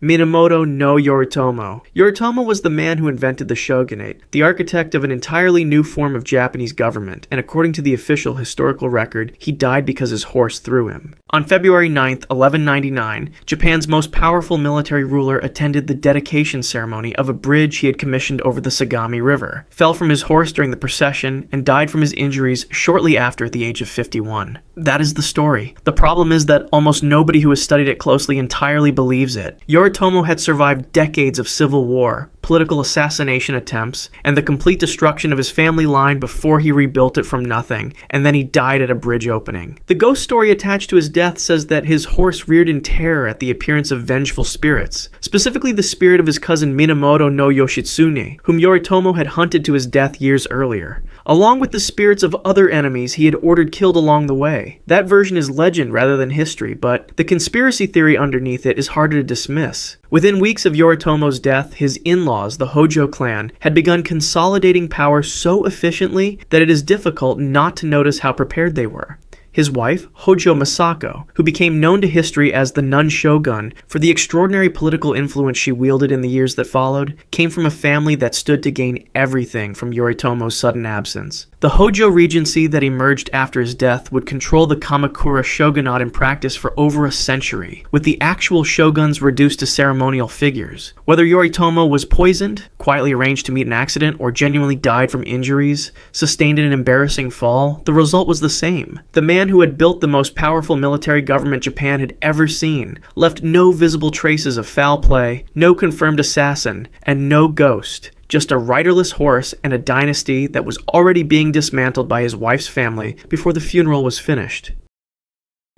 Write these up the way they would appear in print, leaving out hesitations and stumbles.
Minamoto no Yoritomo. Yoritomo was the man who invented the shogunate, the architect of an entirely new form of Japanese government, and according to the official historical record, he died because his horse threw him. On February 9th, 1199, Japan's most powerful military ruler attended the dedication ceremony of a bridge he had commissioned over the Sagami River, fell from his horse during the procession, and died from his injuries shortly after at the age of 51. That is the story. The problem is that almost nobody who has studied it closely entirely believes it. Yoritomo had survived decades of civil war, political assassination attempts, and the complete destruction of his family line before he rebuilt it from nothing, and then he died at a bridge opening. The ghost story attached to his death says that his horse reared in terror at the appearance of vengeful spirits, specifically the spirit of his cousin Minamoto no Yoshitsune, whom Yoritomo had hunted to his death years earlier, along with the spirits of other enemies he had ordered killed along the way. That version is legend rather than history, but the conspiracy theory underneath it is harder to dismiss. Within weeks of Yoritomo's death, his in-laws, the Hojo clan, had begun consolidating power so efficiently that it is difficult not to notice how prepared they were. His wife, Hojo Masako, who became known to history as the Nun Shogun for the extraordinary political influence she wielded in the years that followed, came from a family that stood to gain everything from Yoritomo's sudden absence. The Hojo regency that emerged after his death would control the Kamakura shogunate in practice for over a century, with the actual shoguns reduced to ceremonial figures. Whether Yoritomo was poisoned, quietly arranged to meet an accident, or genuinely died from injuries, sustained in an embarrassing fall, the result was the same. The man who had built the most powerful military government Japan had ever seen left no visible traces of foul play, no confirmed assassin, and no ghost. Just a riderless horse and a dynasty that was already being dismantled by his wife's family before the funeral was finished.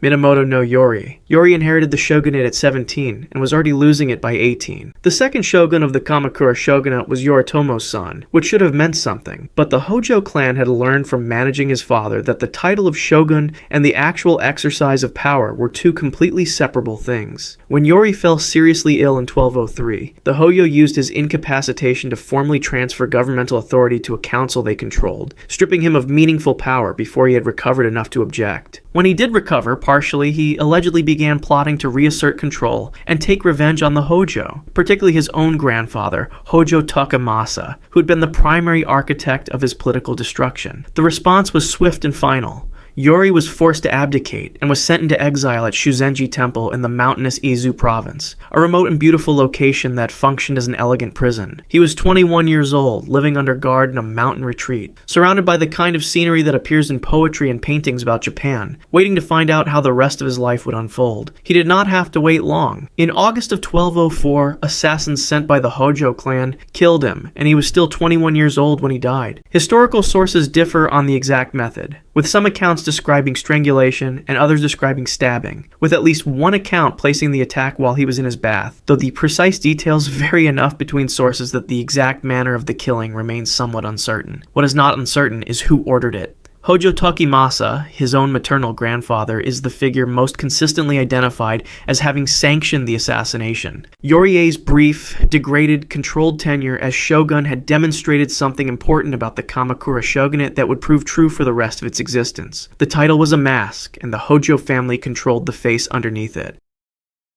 Minamoto no Yori. Yori inherited the shogunate at 17 and was already losing it by 18. The second shogun of the Kamakura shogunate was Yoritomo's son, which should have meant something, but the Hojo clan had learned from managing his father that the title of shogun and the actual exercise of power were two completely separable things. When Yori fell seriously ill in 1203, the Hojo used his incapacitation to formally transfer governmental authority to a council they controlled, stripping him of meaningful power before he had recovered enough to object. When he did recover, partially, he allegedly began plotting to reassert control and take revenge on the Hojo, particularly his own grandfather, Hojo Takemasa, who had been the primary architect of his political destruction. The response was swift and final. Yori was forced to abdicate and was sent into exile at Shuzenji Temple in the mountainous Izu province, a remote and beautiful location that functioned as an elegant prison. He was 21 years old, living under guard in a mountain retreat, surrounded by the kind of scenery that appears in poetry and paintings about Japan, waiting to find out how the rest of his life would unfold. He did not have to wait long. In August of 1204, assassins sent by the Hojo clan killed him, and he was still 21 years old when he died. Historical sources differ on the exact method, with some accounts describing strangulation and others describing stabbing, with at least one account placing the attack while he was in his bath, though the precise details vary enough between sources that the exact manner of the killing remains somewhat uncertain. What is not uncertain is who ordered it. Hojo Takemasa, his own maternal grandfather, is the figure most consistently identified as having sanctioned the assassination. Yorie's brief, degraded, controlled tenure as shogun had demonstrated something important about the Kamakura shogunate that would prove true for the rest of its existence. The title was a mask, and the Hojo family controlled the face underneath it.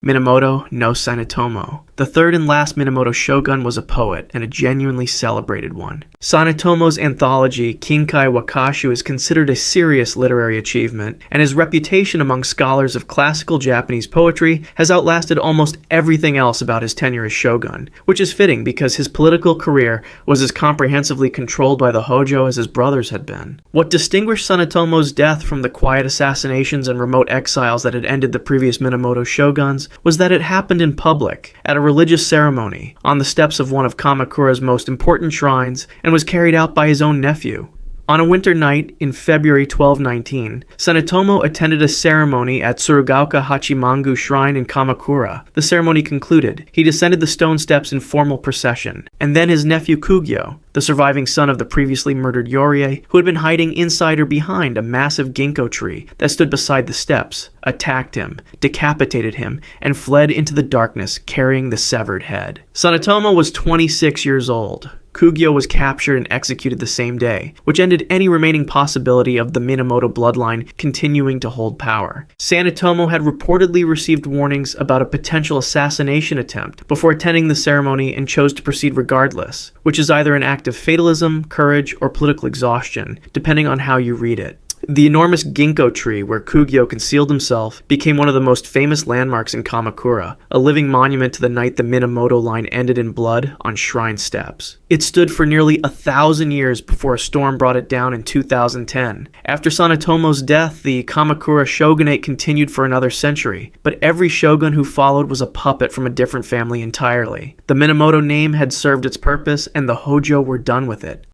Minamoto no Sanetomo. The third and last Minamoto shogun was a poet, and a genuinely celebrated one. Sanetomo's anthology, Kinkai Wakashu, is considered a serious literary achievement, and his reputation among scholars of classical Japanese poetry has outlasted almost everything else about his tenure as shogun, which is fitting because his political career was as comprehensively controlled by the Hojo as his brothers had been. What distinguished Sanetomo's death from the quiet assassinations and remote exiles that had ended the previous Minamoto shoguns was that it happened in public, at a religious ceremony, on the steps of one of Kamakura's most important shrines, and was carried out by his own nephew. On a winter night in February 1219, Sanetomo attended a ceremony at Tsurugaoka Hachimangu Shrine in Kamakura. The ceremony concluded. He descended the stone steps in formal procession, and then his nephew Kugyo, the surviving son of the previously murdered Yorie, who had been hiding inside or behind a massive ginkgo tree that stood beside the steps, attacked him, decapitated him, and fled into the darkness carrying the severed head. Sanetomo was 26 years old. Kugyo was captured and executed the same day, which ended any remaining possibility of the Minamoto bloodline continuing to hold power. Sanetomo had reportedly received warnings about a potential assassination attempt before attending the ceremony and chose to proceed regardless, which is either an act of fatalism, courage, or political exhaustion, depending on how you read it. The enormous ginkgo tree where Kugyo concealed himself became one of the most famous landmarks in Kamakura, a living monument to the night the Minamoto line ended in blood on shrine steps. It stood for nearly 1,000 years before a storm brought it down in 2010. After Sanetomo's death, the Kamakura shogunate continued for another century, but every shogun who followed was a puppet from a different family entirely. The Minamoto name had served its purpose, and the Hojo were done with it.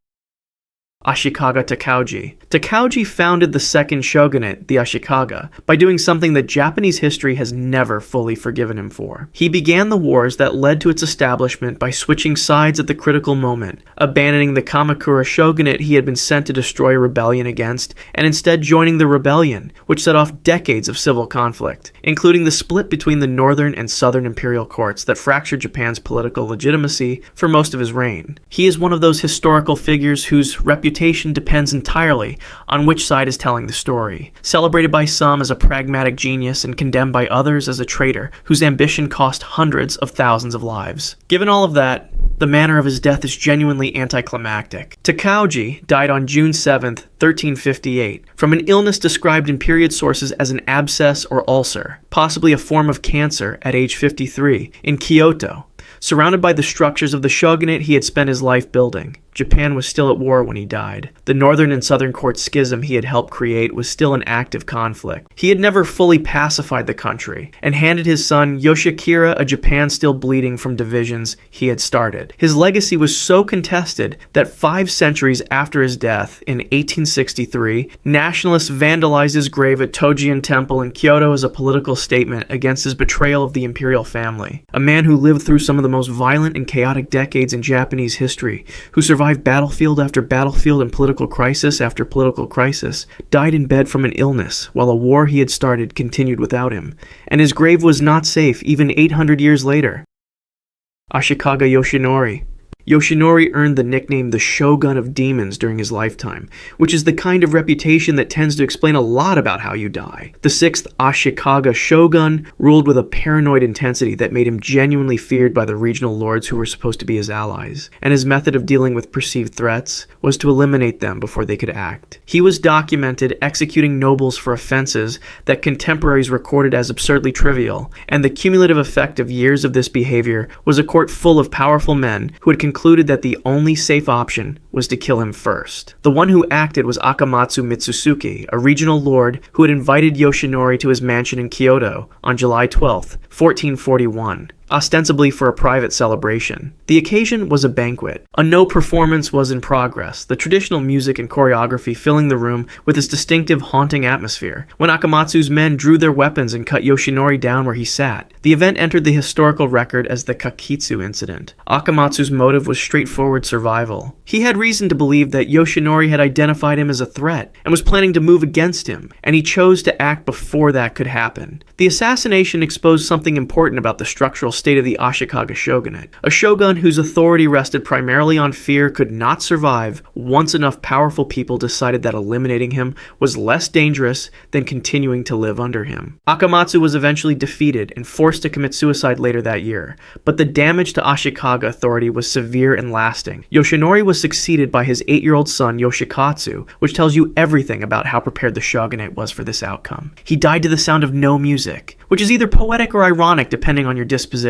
Ashikaga Takauji. Takauji founded the second shogunate, the Ashikaga, by doing something that Japanese history has never fully forgiven him for. He began the wars that led to its establishment by switching sides at the critical moment, abandoning the Kamakura shogunate he had been sent to destroy a rebellion against, and instead joining the rebellion, which set off decades of civil conflict, including the split between the northern and southern imperial courts that fractured Japan's political legitimacy for most of his reign. He is one of those historical figures whose reputation depends entirely on which side is telling the story, celebrated by some as a pragmatic genius and condemned by others as a traitor whose ambition cost hundreds of thousands of lives. Given all of that, the manner of his death is genuinely anticlimactic. Takauji died on June 7, 1358, from an illness described in period sources as an abscess or ulcer, possibly a form of cancer, at age 53, in Kyoto. Surrounded by the structures of the shogunate he had spent his life building, Japan was still at war when he died. The northern and southern court schism he had helped create was still an active conflict. He had never fully pacified the country, and handed his son Yoshikira a Japan still bleeding from divisions he had started. His legacy was so contested that 5 centuries after his death, in 1863, nationalists vandalized his grave at Tojian Temple in Kyoto as a political statement against his betrayal of the imperial family. A man who lived through some of the most violent and chaotic decades in Japanese history, who survived battlefield after battlefield and political crisis after political crisis, died in bed from an illness, while a war he had started continued without him, and his grave was not safe even 800 years later. Ashikaga Yoshinori. Yoshinori earned the nickname the Shogun of Demons during his lifetime, which is the kind of reputation that tends to explain a lot about how you die. The 6th Ashikaga Shogun ruled with a paranoid intensity that made him genuinely feared by the regional lords who were supposed to be his allies, and his method of dealing with perceived threats was to eliminate them before they could act. He was documented executing nobles for offenses that contemporaries recorded as absurdly trivial, and the cumulative effect of years of this behavior was a court full of powerful men who had concluded that the only safe option was to kill him first. The one who acted was Akamatsu Mitsusuke, a regional lord who had invited Yoshinori to his mansion in Kyoto on July 12, 1441. Ostensibly for a private celebration. The occasion was a banquet. A no performance was in progress, the traditional music and choreography filling the room with its distinctive haunting atmosphere, when Akamatsu's men drew their weapons and cut Yoshinori down where he sat. The event entered the historical record as the Kakitsu incident. Akamatsu's motive was straightforward survival. He had reason to believe that Yoshinori had identified him as a threat and was planning to move against him, and he chose to act before that could happen. The assassination exposed something important about the structural state of the Ashikaga shogunate. A shogun whose authority rested primarily on fear could not survive once enough powerful people decided that eliminating him was less dangerous than continuing to live under him. Akamatsu was eventually defeated and forced to commit suicide later that year, but the damage to Ashikaga authority was severe and lasting. Yoshinori was succeeded by his 8-year-old son Yoshikatsu, which tells you everything about how prepared the shogunate was for this outcome. He died to the sound of no music, which is either poetic or ironic depending on your disposition.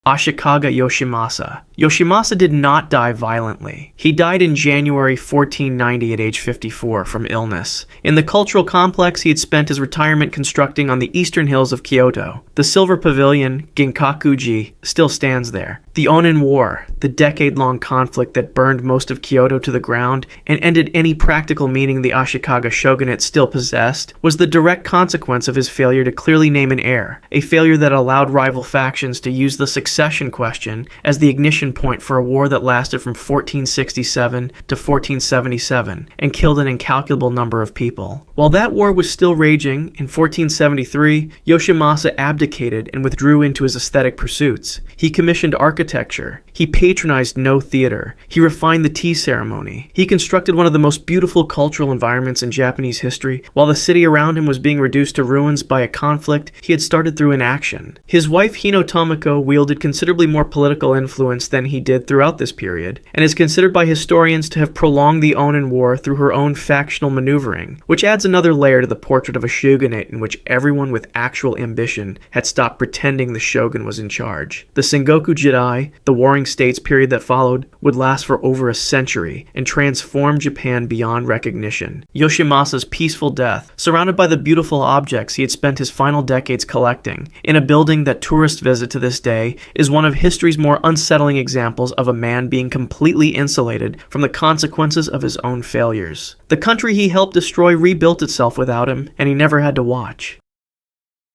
Ashikaga Yoshimasa. Yoshimasa did not die violently. He died in January 1490 at age 54 from illness. In the cultural complex, he had spent his retirement constructing on the eastern hills of Kyoto. The Silver Pavilion, Ginkakuji, still stands there. The Onin War, the decade-long conflict that burned most of Kyoto to the ground and ended any practical meaning the Ashikaga shogunate still possessed, was the direct consequence of his failure to clearly name an heir, a failure that allowed rival factions to use the success succession question as the ignition point for a war that lasted from 1467 to 1477 and killed an incalculable number of people. While that war was still raging, in 1473, Yoshimasa abdicated and withdrew into his aesthetic pursuits. He commissioned architecture. He patronized no theater. He refined the tea ceremony. He constructed one of the most beautiful cultural environments in Japanese history, while the city around him was being reduced to ruins by a conflict he had started through inaction. His wife Hino Tomiko wielded considerably more political influence than he did throughout this period, and is considered by historians to have prolonged the Onin War through her own factional maneuvering, which adds another layer to the portrait of a shogunate in which everyone with actual ambition had stopped pretending the shogun was in charge. The Sengoku Jidai, the Warring States period that followed, would last for over a century and transform Japan beyond recognition. Yoshimasa's peaceful death, surrounded by the beautiful objects he had spent his final decades collecting, in a building that tourists visit to this day, is one of history's more unsettling examples of a man being completely insulated from the consequences of his own failures. The country he helped destroy rebuilt itself without him, and he never had to watch.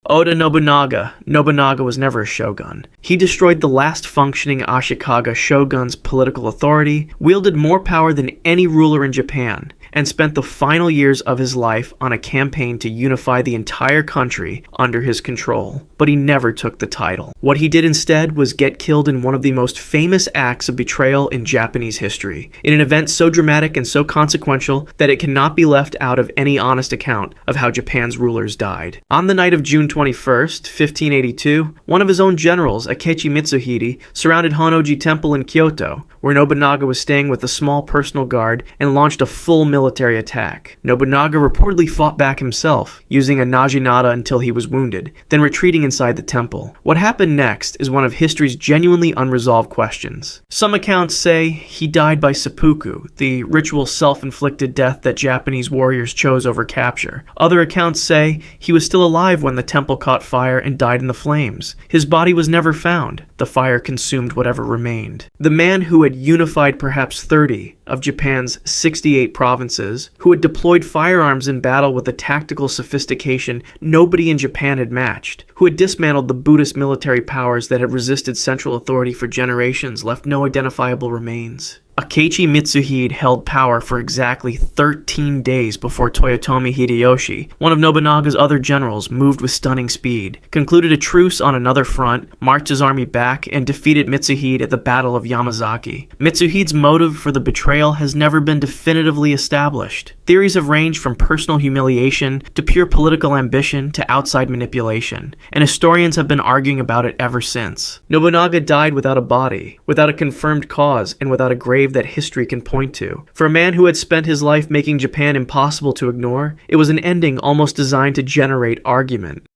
Oda Nobunaga. Nobunaga was never a shogun. He destroyed the last functioning Ashikaga shogun's political authority, wielded more power than any ruler in Japan, and spent the final years of his life on a campaign to unify the entire country under his control. But he never took the title. What he did instead was get killed in one of the most famous acts of betrayal in Japanese history, in an event so dramatic and so consequential that it cannot be left out of any honest account of how Japan's rulers died. On the night of June 21st, 1582, one of his own generals, Akechi Mitsuhide, surrounded Honnoji Temple in Kyoto, where Nobunaga was staying with a small personal guard, and launched a full military attack. Nobunaga reportedly fought back himself, using a naginata until he was wounded, then retreating inside the temple. What happened next is one of history's genuinely unresolved questions. Some accounts say he died by seppuku, the ritual self-inflicted death that Japanese warriors chose over capture. Other accounts say he was still alive when the temple caught fire and died in the flames. His body was never found. The fire consumed whatever remained. The man who had unified perhaps 30 of Japan's 68 provinces, who had deployed firearms in battle with a tactical sophistication nobody in Japan had matched, who had dismantled the Buddhist military powers that had resisted central authority for generations, left no identifiable remains. Akechi Mitsuhide held power for exactly 13 days before Toyotomi Hideyoshi, one of Nobunaga's other generals, moved with stunning speed, concluded a truce on another front, marched his army back, and defeated Mitsuhide at the Battle of Yamazaki. Mitsuhide's motive for the betrayal has never been definitively established. Theories have ranged from personal humiliation to pure political ambition to outside manipulation, and historians have been arguing about it ever since. Nobunaga died without a body, without a confirmed cause, and without a grave that history can point to. For a man who had spent his life making Japan impossible to ignore, it was an ending almost designed to generate argument.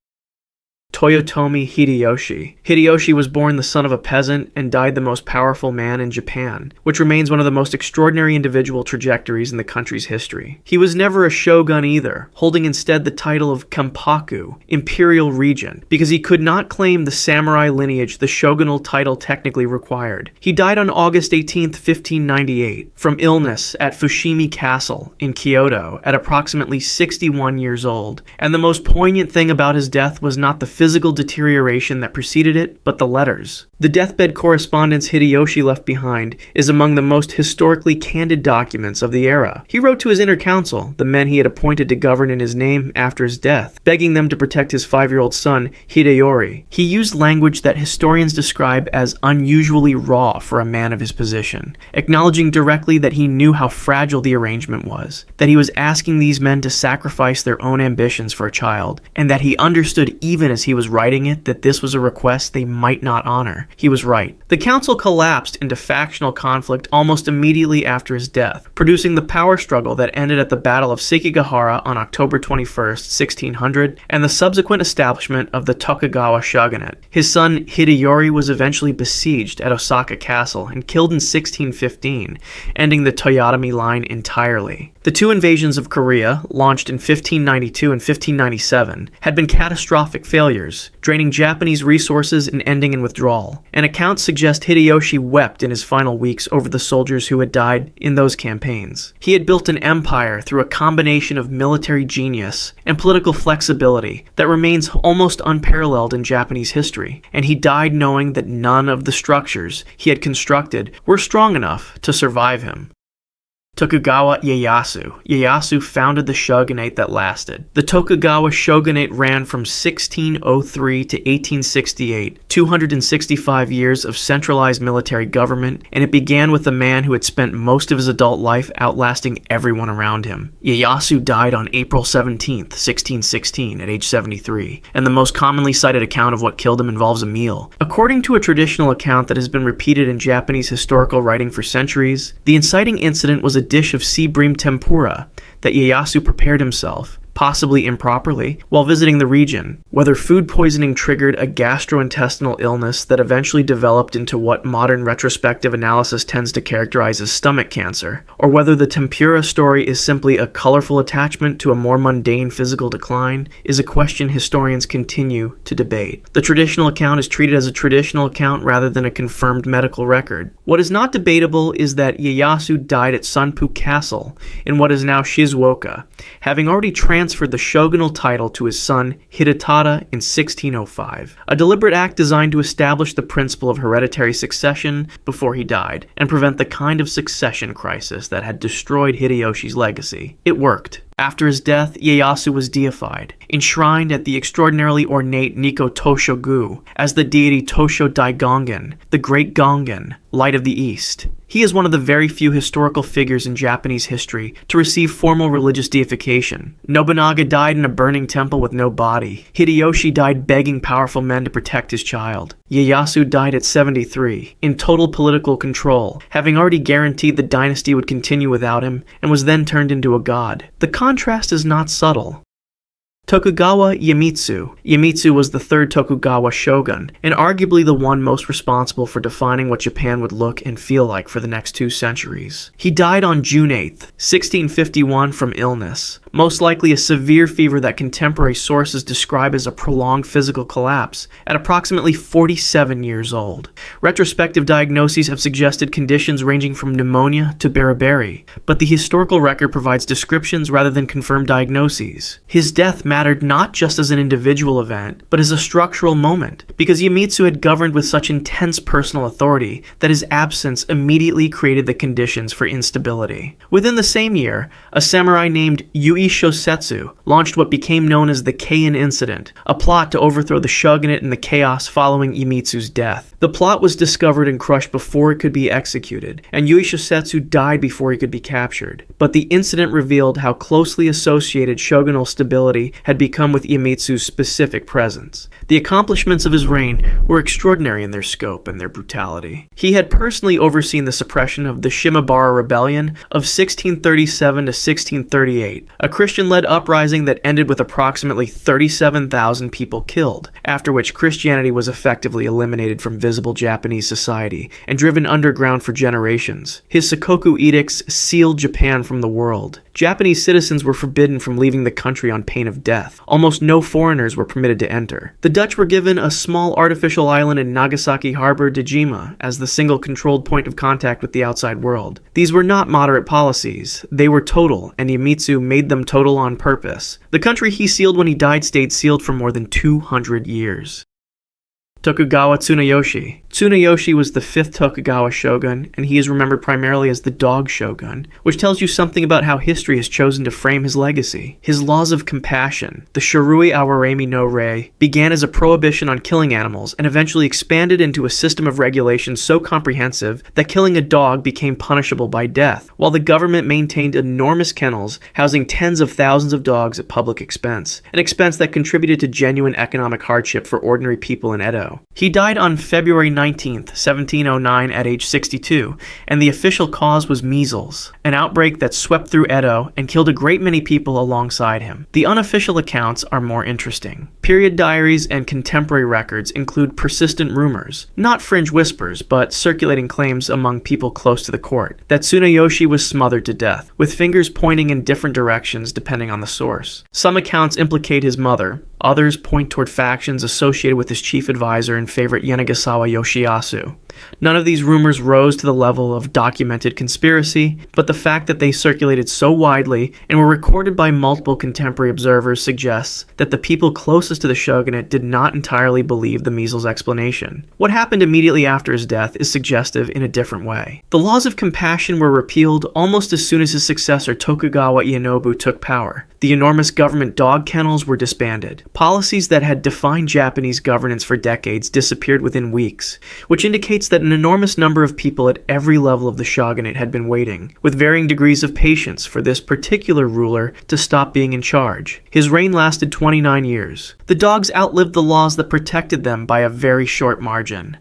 Toyotomi Hideyoshi. Hideyoshi was born the son of a peasant and died the most powerful man in Japan, which remains one of the most extraordinary individual trajectories in the country's history. He was never a shogun either, holding instead the title of Kampaku, imperial regent, because he could not claim the samurai lineage the shogunal title technically required. He died on August 18, 1598, from illness at Fushimi Castle in Kyoto at approximately 61 years old, and the most poignant thing about his death was not the physical deterioration that preceded it, but the letters. The deathbed correspondence Hideyoshi left behind is among the most historically candid documents of the era. He wrote to his inner council, the men he had appointed to govern in his name after his death, begging them to protect his 5-year-old son, Hideyori. He used language that historians describe as unusually raw for a man of his position, acknowledging directly that he knew how fragile the arrangement was, that he was asking these men to sacrifice their own ambitions for a child, and that he understood even as he was writing it that this was a request they might not honor. He was right. The council collapsed into factional conflict almost immediately after his death, producing the power struggle that ended at the Battle of Sekigahara on October 21st, 1600, and the subsequent establishment of the Tokugawa shogunate. His son Hideyori was eventually besieged at Osaka Castle and killed in 1615, ending the Toyotomi line entirely. The two invasions of Korea, launched in 1592 and 1597, had been catastrophic failures, years, draining Japanese resources and ending in withdrawal. An account suggests Hideyoshi wept in his final weeks over the soldiers who had died in those campaigns. He had built an empire through a combination of military genius and political flexibility that remains almost unparalleled in Japanese history, and he died knowing that none of the structures he had constructed were strong enough to survive him. Tokugawa Ieyasu. Ieyasu founded the shogunate that lasted. The Tokugawa shogunate ran from 1603 to 1868, 265 years of centralized military government, and it began with a man who had spent most of his adult life outlasting everyone around him. Ieyasu died on April 17, 1616, at age 73, and the most commonly cited account of what killed him involves a meal. According to a traditional account that has been repeated in Japanese historical writing for centuries, the inciting incident was a dish of sea bream tempura that Ieyasu prepared himself, possibly improperly, while visiting the region. Whether food poisoning triggered a gastrointestinal illness that eventually developed into what modern retrospective analysis tends to characterize as stomach cancer, or whether the tempura story is simply a colorful attachment to a more mundane physical decline, is a question historians continue to debate. The traditional account is treated as a traditional account rather than a confirmed medical record. What is not debatable is that Ieyasu died at Sanpu Castle in what is now Shizuoka, having already transferred the shogunal title to his son Hidetada in 1605, a deliberate act designed to establish the principle of hereditary succession before he died, and prevent the kind of succession crisis that had destroyed Hideyoshi's legacy. It worked. After his death, Ieyasu was deified, enshrined at the extraordinarily ornate Nikko Toshogu as the deity Tosho Daigongen, the Great Gongen, Light of the East. He is one of the very few historical figures in Japanese history to receive formal religious deification. Nobunaga died in a burning temple with no body. Hideyoshi died begging powerful men to protect his child. Ieyasu died at 73, in total political control, having already guaranteed the dynasty would continue without him, and was then turned into a god. The contrast is not subtle. Tokugawa Iemitsu. Iemitsu was the third Tokugawa shogun, and arguably the one most responsible for defining what Japan would look and feel like for the next 2 centuries. He died on June 8, 1651 from illness, most likely a severe fever that contemporary sources describe as a prolonged physical collapse, at approximately 47 years old. Retrospective diagnoses have suggested conditions ranging from pneumonia to beriberi, but the historical record provides descriptions rather than confirmed diagnoses. His death mattered not just as an individual event, but as a structural moment, because Iemitsu had governed with such intense personal authority that his absence immediately created the conditions for instability. Within the same year, a samurai named Yui Shosetsu launched what became known as the Keian Incident, a plot to overthrow the shogunate in the chaos following Iemitsu's death. The plot was discovered and crushed before it could be executed, and Yui Shosetsu died before he could be captured. But the incident revealed how closely associated shogunal stability had become with Iemitsu's specific presence. The accomplishments of his reign were extraordinary in their scope and their brutality. He had personally overseen the suppression of the Shimabara Rebellion of 1637 to 1638, a Christian-led uprising that ended with approximately 37,000 people killed, after which Christianity was effectively eliminated from visible Japanese society and driven underground for generations. His Sakoku edicts sealed Japan from the world. Japanese citizens were forbidden from leaving the country on pain of death. Almost no foreigners were permitted to enter. The Dutch were given a small artificial island in Nagasaki Harbor, Dejima, as the single controlled point of contact with the outside world. These were not moderate policies. They were total, and Iemitsu made them total on purpose. The country he sealed when he died stayed sealed for more than 200 years. Tokugawa Tsunayoshi. Tsunayoshi was the 5th Tokugawa shogun, and he is remembered primarily as the Dog Shogun, which tells you something about how history has chosen to frame his legacy. His laws of compassion, the Shurui Awaremi no Rei, began as a prohibition on killing animals and eventually expanded into a system of regulations so comprehensive that killing a dog became punishable by death, while the government maintained enormous kennels housing tens of thousands of dogs at public expense, an expense that contributed to genuine economic hardship for ordinary people in Edo. He died on February 19, 1709 at age 62, and the official cause was measles, an outbreak that swept through Edo and killed a great many people alongside him. The unofficial accounts are more interesting. Period diaries and contemporary records include persistent rumors, not fringe whispers, but circulating claims among people close to the court, that Tsunayoshi was smothered to death, with fingers pointing in different directions depending on the source. Some accounts implicate his mother, Others point toward factions associated with his chief advisor and favorite Yanagisawa Yoshiyasu. None of these rumors rose to the level of documented conspiracy, but the fact that they circulated so widely and were recorded by multiple contemporary observers suggests that the people closest to the shogunate did not entirely believe the measles explanation. What happened immediately after his death is suggestive in a different way. The laws of compassion were repealed almost as soon as his successor Tokugawa Ieyasu took power. The enormous government dog kennels were disbanded. Policies that had defined Japanese governance for decades disappeared within weeks, which indicates that an enormous number of people at every level of the shogunate had been waiting, with varying degrees of patience, for this particular ruler to stop being in charge. His reign lasted 29 years. The dogs outlived the laws that protected them by a very short margin.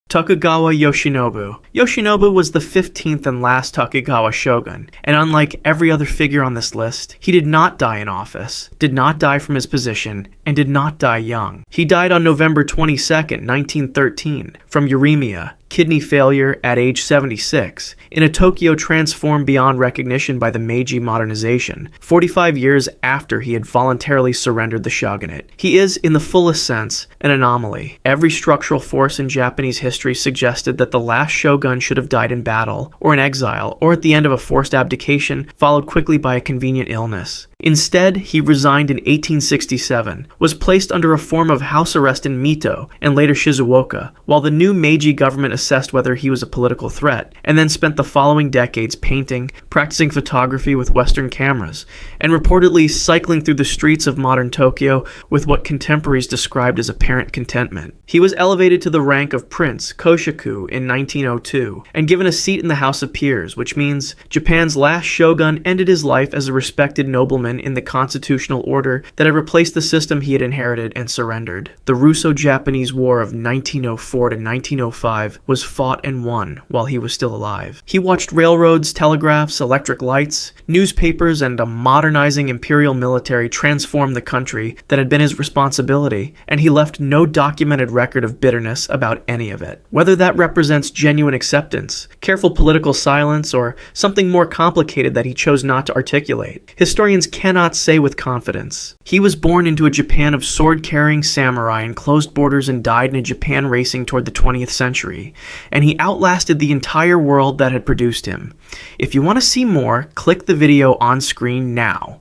Tokugawa Yoshinobu. Yoshinobu was the 15th and last Tokugawa shogun, and unlike every other figure on this list, he did not die in office, did not die from his position, and did not die young. He died on November 22, 1913, from uremia, kidney failure at age 76, in a Tokyo transformed beyond recognition by the Meiji modernization, 45 years after he had voluntarily surrendered the shogunate. He is, in the fullest sense, an anomaly. Every structural force in Japanese history suggested that the last shogun should have died in battle, or in exile, or at the end of a forced abdication, followed quickly by a convenient illness. Instead, he resigned in 1867, was placed under a form of house arrest in Mito and later Shizuoka, while the new Meiji government assessed whether he was a political threat, and then spent the following decades painting, practicing photography with Western cameras, and reportedly cycling through the streets of modern Tokyo with what contemporaries described as apparent contentment. He was elevated to the rank of prince, Koshaku, in 1902, and given a seat in the House of Peers, which means Japan's last shogun ended his life as a respected nobleman in the constitutional order that had replaced the system he had inherited and surrendered. The Russo-Japanese War of 1904 to 1905 was fought and won while he was still alive. He watched railroads, telegraphs, electric lights, newspapers, and a modernizing imperial military transform the country that had been his responsibility, and he left no documented record of bitterness about any of it. Whether that represents genuine acceptance, careful political silence, or something more complicated that he chose not to articulate, historians cannot say with confidence. He was born into a Japan of sword-carrying samurai and closed borders and died in a Japan racing toward the 20th century, and he outlasted the entire world that had produced him. If you want to see more, click the video on screen now.